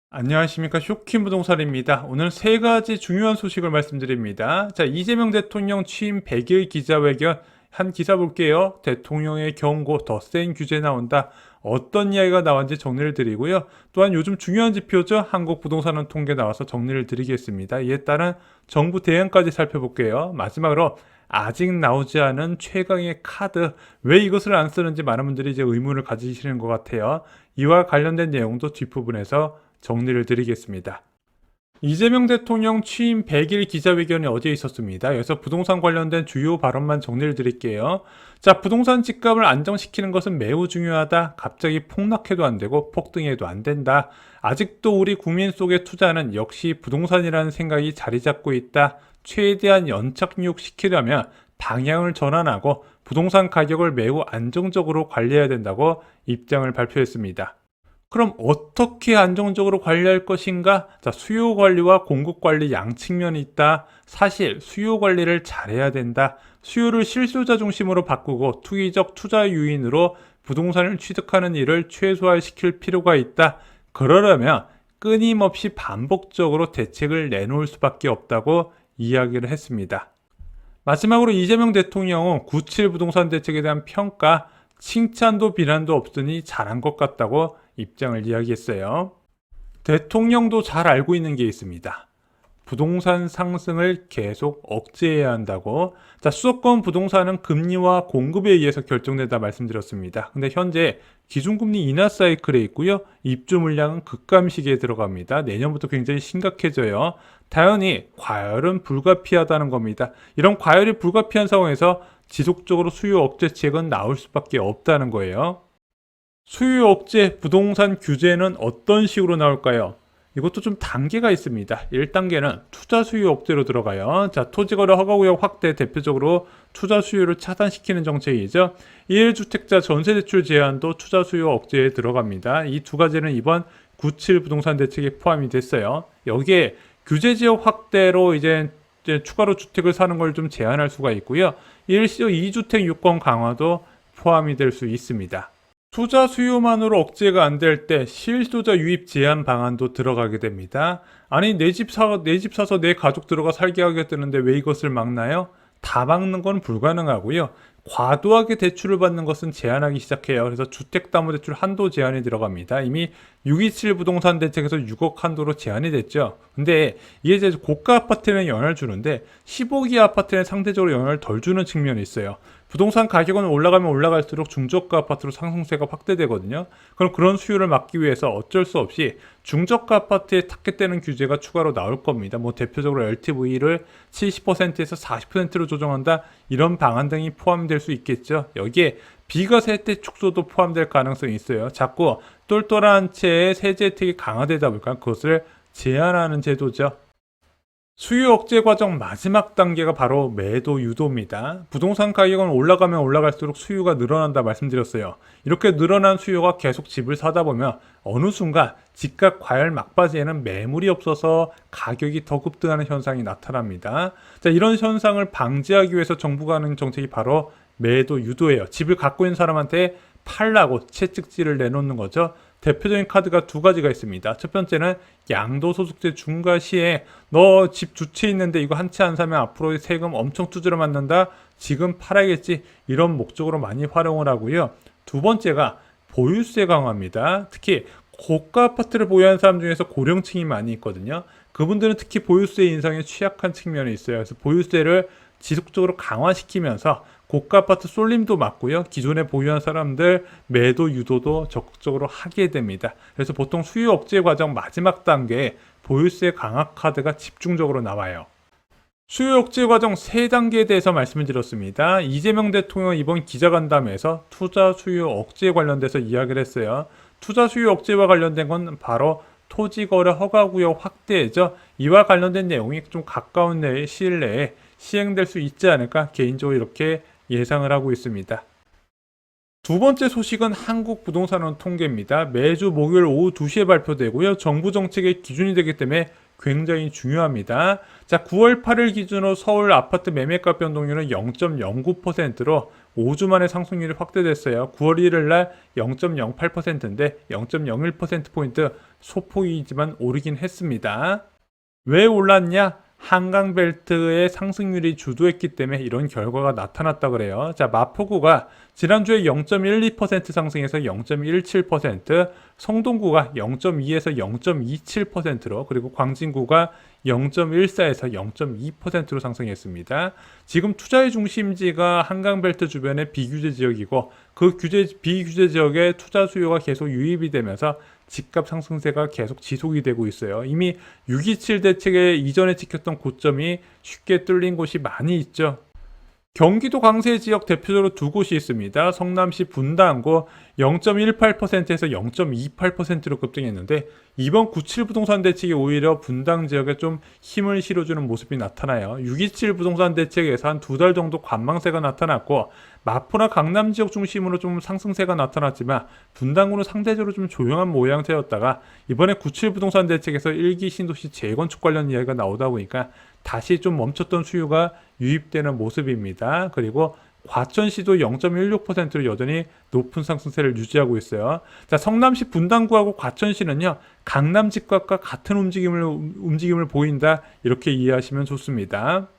안녕하십니까. 쇼킹 부동산입니다. 오늘 세 가지 중요한 소식을 말씀드립니다. 자, 이재명 대통령 취임 100일 기자회견 한 기사 볼게요. 대통령의 경고, 더 센 규제 나온다. 어떤 이야기가 나왔는지 정리를 드리고요. 또한 요즘 중요한 지표죠. 한국 부동산원 통계 나와서 정리를 드리겠습니다. 이에 따른 정부 대응까지 살펴볼게요. 마지막으로 아직 나오지 않은 최강의 카드, 왜 이것을 안 쓰는지 많은 분들이 이제 의문을 가지시는 것 같아요. 이와 관련된 내용도 뒷부분에서 정리를 드리겠습니다. 이재명 대통령 취임 100일 기자회견이 어제 있었습니다. 그래서 부동산 관련된 주요 발언만 정리를 드릴게요. 자, 부동산 집값을 안정시키는 것은 매우 중요하다. 갑자기 폭락해도 안 되고 폭등해도 안 된다. 아직도 우리 국민 속의 투자는 역시 부동산이라는 생각이 자리 잡고 있다. 최대한 연착륙시키려면 방향을 전환하고 부동산 가격을 매우 안정적으로 관리해야 된다고 입장을 발표했습니다. 그럼 어떻게 안정적으로 관리할 것인가? 자, 수요 관리와 공급 관리 양측면이 있다. 사실 수요 관리를 잘해야 된다. 수요를 실소자 중심으로 바꾸고 투기적 투자 유인으로 부동산을 취득하는 일을 최소화시킬 필요가 있다. 그러려면 끊임없이 반복적으로 대책을 내놓을 수밖에 없다고 이야기를 했습니다. 마지막으로 이재명 대통령은 97 부동산 대책에 대한 평가, 칭찬도 비난도 없으니 잘한 것 같다고 입장을 이야기했어요. 대통령도 잘 알고 있는 게 있습니다. 부동산 상승을 계속 억제해야 한다고. 자, 수도권 부동산은 금리와 공급에 의해서 결정된다 말씀드렸습니다. 근데 현재 기준금리 인하 사이클에 있고요. 입주 물량은 급감시기에 들어갑니다. 내년부터 굉장히 심각해져요. 당연히 과열은 불가피하다는 겁니다. 이런 과열이 불가피한 상황에서 지속적으로 수요 억제책은 나올 수밖에 없다는 거예요. 수요 억제 부동산 규제는 어떤 식으로 나올까요? 이것도 좀 단계가 있습니다. 1단계는 투자 수요 억제로 들어가요. 자, 토지거래 허가구역 확대, 대표적으로 투자 수요를 차단시키는 정책이죠. 1주택자 전세대출 제한도 투자 수요 억제에 들어갑니다. 이 두 가지는 이번 97 부동산 대책에 포함이 됐어요. 여기에 규제 지역 확대로 이제 추가로 주택을 사는 걸 좀 제한할 수가 있고요. 2주택 유권 강화도 포함이 될 수 있습니다. 투자 수요만으로 억제가 안 될 때 실소자 유입 제한 방안도 들어가게 됩니다. 아니, 내 집 사서 내 가족 들어가 살게 하겠다는데 왜 이것을 막나요? 다 막는 건 불가능하고요. 과도하게 대출을 받는 것은 제한하기 시작해요. 그래서 주택담보대출 한도 제한이 들어갑니다. 이미 627 부동산 대책에서 6억 한도로 제한이 됐죠. 근데 이게 이제 고가 아파트에는 영향을 주는데 15기 아파트는 상대적으로 영향을 덜 주는 측면이 있어요. 부동산 가격은 올라가면 올라갈수록 중저가 아파트로 상승세가 확대되거든요. 그럼 그런 수요를 막기 위해서 어쩔 수 없이 중저가 아파트에 타겟되는 규제가 추가로 나올 겁니다. 뭐 대표적으로 LTV를 70%에서 40%로 조정한다, 이런 방안 등이 포함될 수 있겠죠. 여기에 비과 세대 축소도 포함될 가능성이 있어요. 자꾸 똘똘한 채의 세제 혜택이 강화되다 보니까 그것을 제한하는 제도죠. 수요 억제 과정 마지막 단계가 바로 매도 유도입니다. 부동산 가격은 올라가면 올라갈수록 수요가 늘어난다 말씀드렸어요. 이렇게 늘어난 수요가 계속 집을 사다 보면 어느 순간 집값 과열 막바지에는 매물이 없어서 가격이 더 급등하는 현상이 나타납니다. 자, 이런 현상을 방지하기 위해서 정부가 하는 정책이 바로 매도 유도예요. 집을 갖고 있는 사람한테 팔라고 채찍질을 내놓는 거죠. 대표적인 카드가 두 가지가 있습니다. 첫 번째는 양도소득세 중과 시에 너 집 두 채 있는데 이거 한 채 안 사면 앞으로 세금 엄청 두드려 맞는다, 지금 팔아야겠지, 이런 목적으로 많이 활용을 하고요. 두 번째가 보유세 강화입니다. 특히 고가 아파트를 보유하는 사람 중에서 고령층이 많이 있거든요. 그분들은 특히 보유세 인상에 취약한 측면이 있어요. 그래서 보유세를 지속적으로 강화시키면서 고가 아파트 쏠림도 막고요. 기존에 보유한 사람들 매도 유도도 적극적으로 하게 됩니다. 그래서 보통 수요 억제 과정 마지막 단계에 보유세 강화 카드가 집중적으로 나와요. 수요 억제 과정 3단계에 대해서 말씀을 드렸습니다. 이재명 대통령 이번 기자간담회에서 투자 수요 억제 관련돼서 이야기를 했어요. 투자 수요 억제와 관련된 건 바로 토지거래 허가구역 확대죠. 이와 관련된 내용이 좀 가까운 시일 내에 시행될 수 있지 않을까 개인적으로 이렇게 예상을 하고 있습니다. 두 번째 소식은 한국부동산원 통계입니다. 매주 목요일 오후 2시에 발표되고요. 정부 정책의 기준이 되기 때문에 굉장히 중요합니다. 자, 9월 8일 기준으로 서울 아파트 매매가 변동률은 0.09%로 5주 만에 상승률이 확대됐어요. 9월 1일 날 0.08%인데 0.01%포인트 소폭이지만 오르긴 했습니다. 왜 올랐냐? 한강벨트의 상승률이 주도했기 때문에 이런 결과가 나타났다 그래요. 자, 마포구가 지난주에 0.12% 상승해서 0.17%, 성동구가 0.2에서 0.27%로, 그리고 광진구가 0.14에서 0.2%로 상승했습니다. 지금 투자의 중심지가 한강벨트 주변의 비규제 지역이고 그 비규제 지역에 투자 수요가 계속 유입이 되면서 집값 상승세가 계속 지속이 되고 있어요. 이미 6.27 대책에 이전에 찍혔던 고점이 쉽게 뚫린 곳이 많이 있죠. 경기도 강세 지역 대표적으로 두 곳이 있습니다. 성남시 분당구 0.18%에서 0.28%로 급등했는데 이번 97 부동산 대책이 오히려 분당 지역에 좀 힘을 실어주는 모습이 나타나요. 6.27 부동산 대책에서 한 두 달 정도 관망세가 나타났고 마포나 강남 지역 중심으로 좀 상승세가 나타났지만 분당구는 상대적으로 좀 조용한 모양새였다가 이번에 97 부동산 대책에서 1기 신도시 재건축 관련 이야기가 나오다 보니까 다시 좀 멈췄던 수요가 유입되는 모습입니다. 그리고 과천시도 0.16%로 여전히 높은 상승세를 유지하고 있어요. 자, 성남시 분당구하고 과천시는요, 강남 집값과 같은 움직임을 보인다. 이렇게 이해하시면 좋습니다.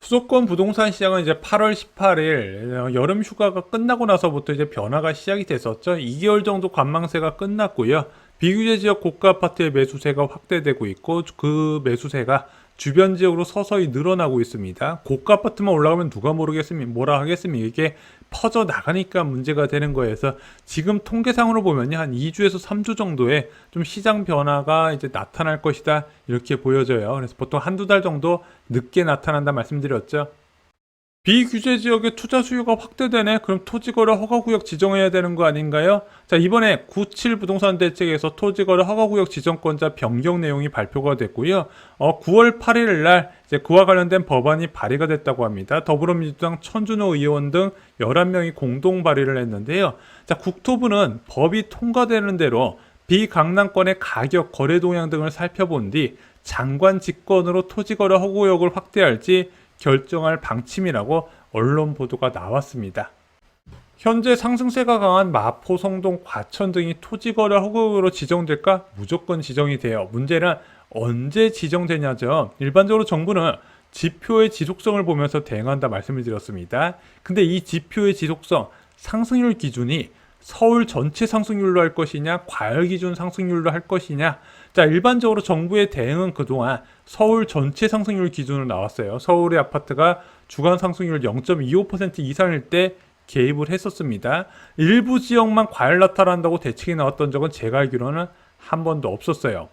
수도권 부동산 시장은 이제 8월 18일 여름 휴가가 끝나고 나서부터 이제 변화가 시작이 됐었죠. 2개월 정도 관망세가 끝났고요. 비규제 지역 고가 아파트의 매수세가 확대되고 있고 그 매수세가 주변 지역으로 서서히 늘어나고 있습니다. 고가 아파트만 올라가면 누가 뭐라 하겠습니까? 이게 퍼져 나가니까 문제가 되는 거여서 지금 통계상으로 보면요, 한 2주에서 3주 정도의 좀 시장 변화가 이제 나타날 것이다 이렇게 보여져요. 그래서 보통 한두 달 정도 늦게 나타난다 말씀드렸죠. 비규제 지역의 투자 수요가 확대되네? 그럼 토지거래 허가구역 지정해야 되는 거 아닌가요? 자, 이번에 97 부동산 대책에서 토지거래 허가구역 지정권자 변경 내용이 발표가 됐고요. 9월 8일 날 이제 그와 관련된 법안이 발의가 됐다고 합니다. 더불어민주당 천준호 의원 등 11명이 공동 발의를 했는데요. 자, 국토부는 법이 통과되는 대로 비강남권의 가격, 거래 동향 등을 살펴본 뒤 장관 직권으로 토지거래 허가구역을 확대할지 결정할 방침이라고 언론 보도가 나왔습니다. 현재 상승세가 강한 마포, 성동, 과천 등이 토지거래 허가구역으로 지정될까? 무조건 지정이 돼요. 문제는 언제 지정되냐죠. 일반적으로 정부는 지표의 지속성을 보면서 대응한다 말씀을 드렸습니다. 근데 이 지표의 지속성, 상승률 기준이 서울 전체 상승률로 할 것이냐, 과열 기준 상승률로 할 것이냐. 자, 일반적으로 정부의 대응은 그동안 서울 전체 상승률 기준으로 나왔어요. 서울의 아파트가 주간 상승률 0.25% 이상일 때 개입을 했었습니다. 일부 지역만 과열 나타난다고 대책이 나왔던 적은 제가 알기로는 한 번도 없었어요.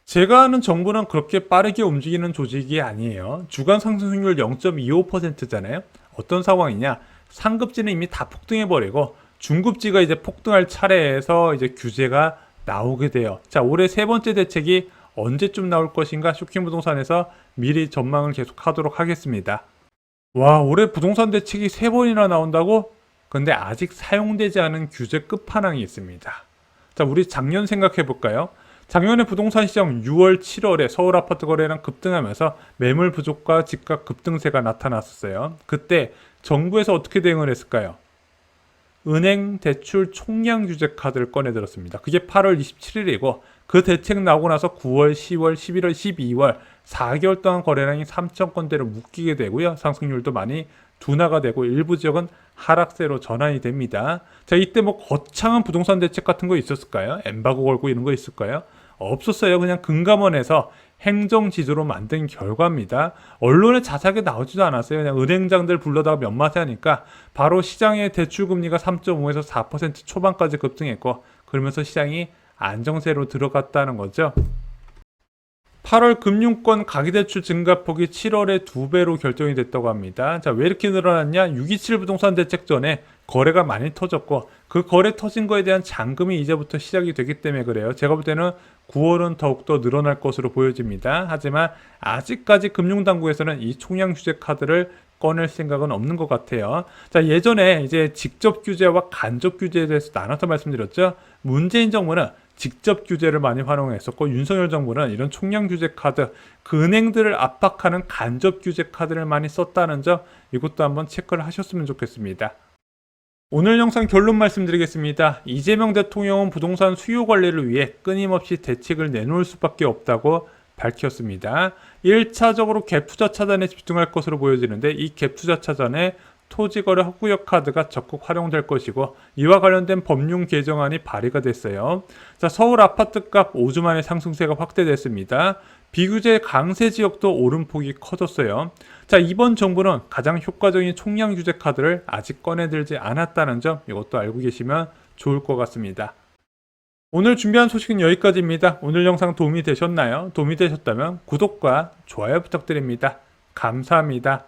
제가 아는 정부는 그렇게 빠르게 움직이는 조직이 아니에요. 주간 상승률 0.25%잖아요. 어떤 상황이냐? 상급지는 이미 다 폭등해버리고 중급지가 이제 폭등할 차례에서 이제 규제가 나오게 돼요. 자, 올해 세 번째 대책이 언제쯤 나올 것인가? 쇼킹부동산에서 미리 전망을 계속 하도록 하겠습니다. 와, 올해 부동산 대책이 세 번이나 나온다고? 근데 아직 사용되지 않은 규제 끝판왕이 있습니다. 자, 우리 작년 생각해 볼까요? 작년에 부동산 시장 6월, 7월에 서울 아파트 거래량 급등하면서 매물 부족과 집값 급등세가 나타났었어요. 그때 정부에서 어떻게 대응을 했을까요? 은행 대출 총량 규제 카드를 꺼내 들었습니다. 그게 8월 27일이고 그 대책 나오고 나서 9월, 10월, 11월, 12월 4개월 동안 거래량이 3천 건대로 묶이게 되고요. 상승률도 많이 둔화가 되고 일부 지역은 하락세로 전환이 됩니다. 자, 이때 뭐 거창한 부동산 대책 같은 거 있었을까요? 엠바고 걸고 이런 거 있을까요? 없었어요. 그냥 금감원에서 행정지조로 만든 결과입니다. 언론에 자세하게 나오지도 않았어요. 그냥 은행장들 불러다가 몇 마디 하니까 바로 시장의 대출금리가 3.5에서 4% 초반까지 급등했고 그러면서 시장이 안정세로 들어갔다는 거죠. 8월 금융권 가계대출 증가폭이 7월에 2배로 결정이 됐다고 합니다. 자, 왜 이렇게 늘어났냐? 6.27 부동산 대책 전에 거래가 많이 터졌고 그 거래 터진 거에 대한 잔금이 이제부터 시작이 되기 때문에 그래요. 제가 볼 때는 9월은 더욱더 늘어날 것으로 보여집니다. 하지만 아직까지 금융당국에서는 이 총량 규제 카드를 꺼낼 생각은 없는 것 같아요. 자, 예전에 이제 직접 규제와 간접 규제에 대해서 나눠서 말씀드렸죠. 문재인 정부는 직접 규제를 많이 활용했었고, 윤석열 정부는 이런 총량 규제 카드, 그 은행들을 압박하는 간접 규제 카드를 많이 썼다는 점, 이것도 한번 체크를 하셨으면 좋겠습니다. 오늘 영상 결론 말씀드리겠습니다. 이재명 대통령은 부동산 수요 관리를 위해 끊임없이 대책을 내놓을 수밖에 없다고 밝혔습니다. 1차적으로 갭 투자 차단에 집중할 것으로 보여지는데, 이 갭 투자 차단에 토지거래 헛구역 카드가 적극 활용될 것이고, 이와 관련된 법률 개정안이 발의가 됐어요. 자, 서울 아파트값 5주 만에 상승세가 확대됐습니다. 비규제 강세 지역도 오름폭이 커졌어요. 자, 이번 정부는 가장 효과적인 총량 규제 카드를 아직 꺼내들지 않았다는 점, 이것도 알고 계시면 좋을 것 같습니다. 오늘 준비한 소식은 여기까지입니다. 오늘 영상 도움이 되셨나요? 도움이 되셨다면 구독과 좋아요 부탁드립니다. 감사합니다.